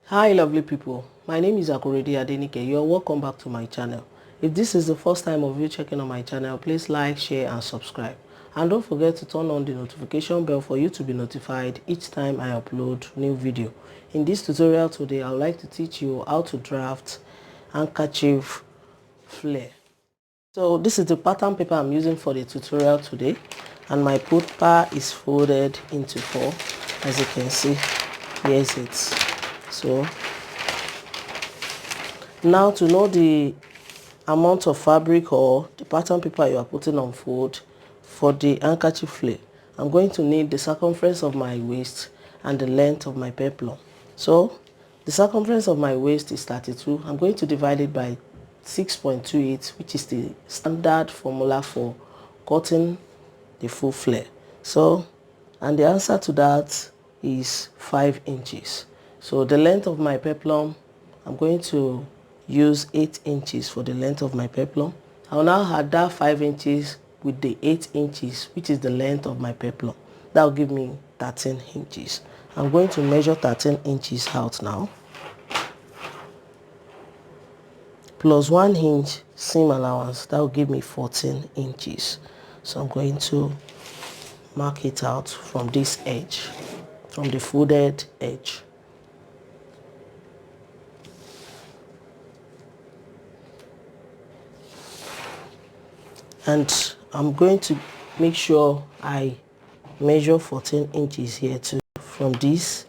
Hi lovely people, my name is Akorede Adenike. You are welcome back to my channel. If this is the first time of you checking on my channel, please like, share and subscribe. And don't forget to turn on the notification bell for you to be notified each time I upload new video. In this tutorial today, I would like to teach you how to draft handkerchief flare. So this is the pattern paper I'm using for the tutorial today, and my paper is folded into 4. As you can see, here's it. So now to know the amount of fabric or the pattern paper you are putting on fold for the handkerchief flare, I'm going to need the circumference of my waist and the length of my peplum. So the circumference of my waist is 32. I'm going to divide it by 6.28, which is the standard formula for cutting the full flare. So, and the answer to that is 5 inches. So the length of my peplum, I'm going to use 8 inches for the length of my peplum. I will now add that 5 inches with the 8 inches, which is the length of my peplum. That will give me 13 inches. I'm going to measure 13 inches out now, plus 1 inch seam allowance. That will give me 14 inches. So I'm going to mark it out from this edge, from the folded edge. And I'm going to make sure I measure 14 inches here too. From this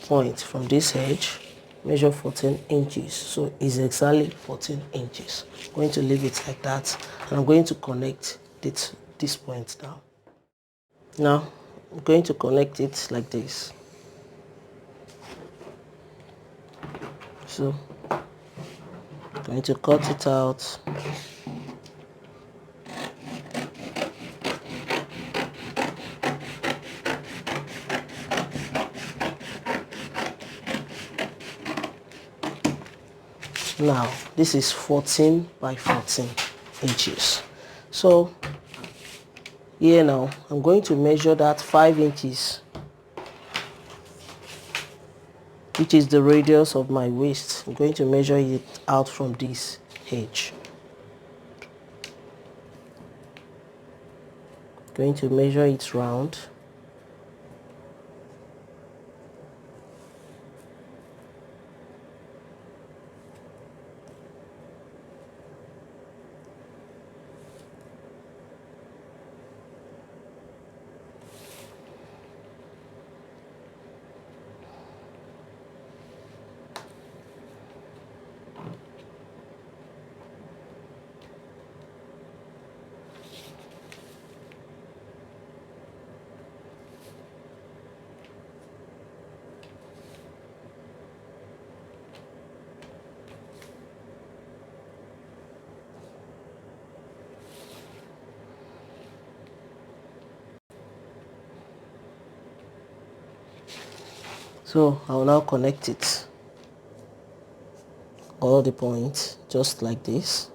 point, from this edge, measure 14 inches. So it's exactly 14 inches. I'm going to leave it like that, and I'm going to connect this point down. Now I'm going to connect it like this. So I'm going to cut it out. Now this is 14 by 14 inches. So here now I'm going to measure that 5 inches, which is the radius of my waist. I'm going to measure it out from this edge. Going to measure it round. So I will now connect it, all the points, just like this.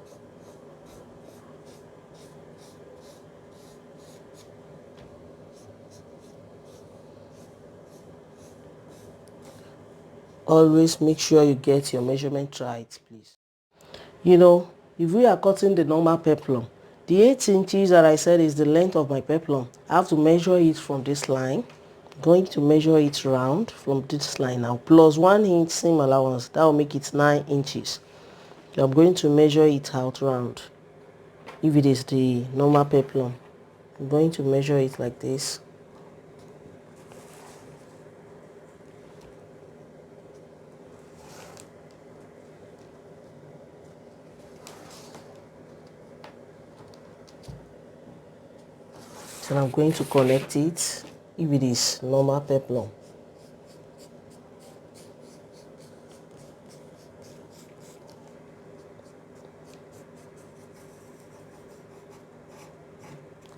Always make sure you get your measurement right, please. You know, if we are cutting the normal peplum, the 8 inches that I said is the length of my peplum, I have to measure it from this line. I'm going to measure it round from this line now, plus 1 inch seam allowance. That will make it 9 inches. So I'm going to measure it out round. If it is the normal peplum, I'm going to measure it like this. So I'm going to connect it if it is normal peplum.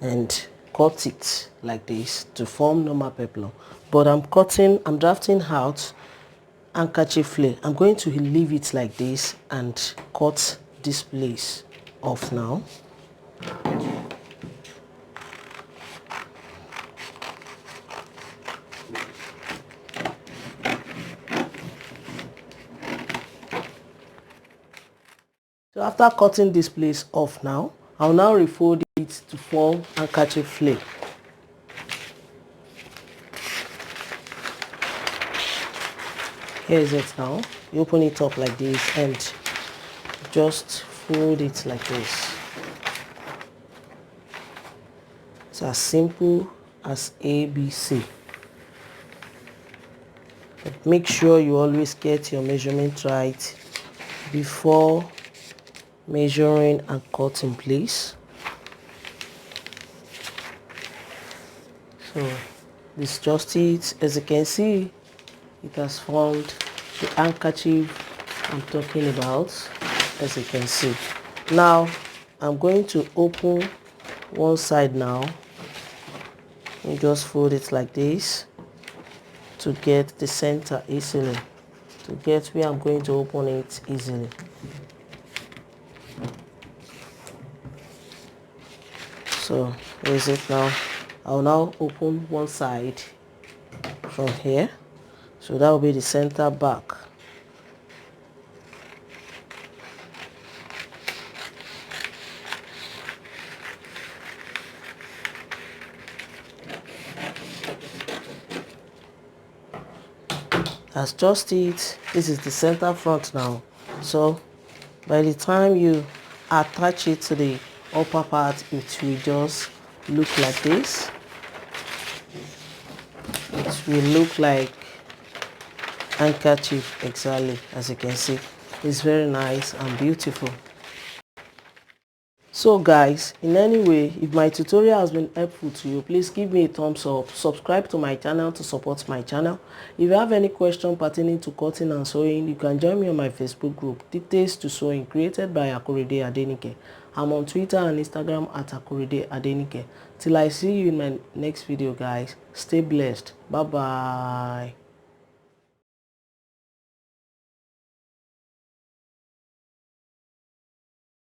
And cut it like this to form normal peplum. But I'm drafting out handkerchief flare. I'm going to leave it like this and cut this place off now. So after cutting this place off now, I'll now refold it to form handkerchief flare. Here is it now. You open it up like this and just fold it like this. It's as simple as ABC. But make sure you always get your measurement right before measuring and cutting, please. So this is just it. As you can see, it has formed the handkerchief I'm talking about, as you can see. Now I'm going to open one side now and just fold it like this to get the center easily, to get where I'm going to open it easily. So here is it now. I'll now open one side from here, so that will be the center back. That's just it. This is the center front now. So by the time you attach it to the upper part, it will just look like this. It will look like handkerchief exactly, as you can see. It's very nice and beautiful. So guys, in any way, if my tutorial has been helpful to you, please give me a thumbs up, subscribe to my channel to support my channel. If you have any question pertaining to cutting and sewing, you can join me on my Facebook group, Dictates to Sewing, created by Akorede Adenike. I'm on Twitter and Instagram at Akorede Adenike. Till I see you in my next video, guys, stay blessed. Bye bye.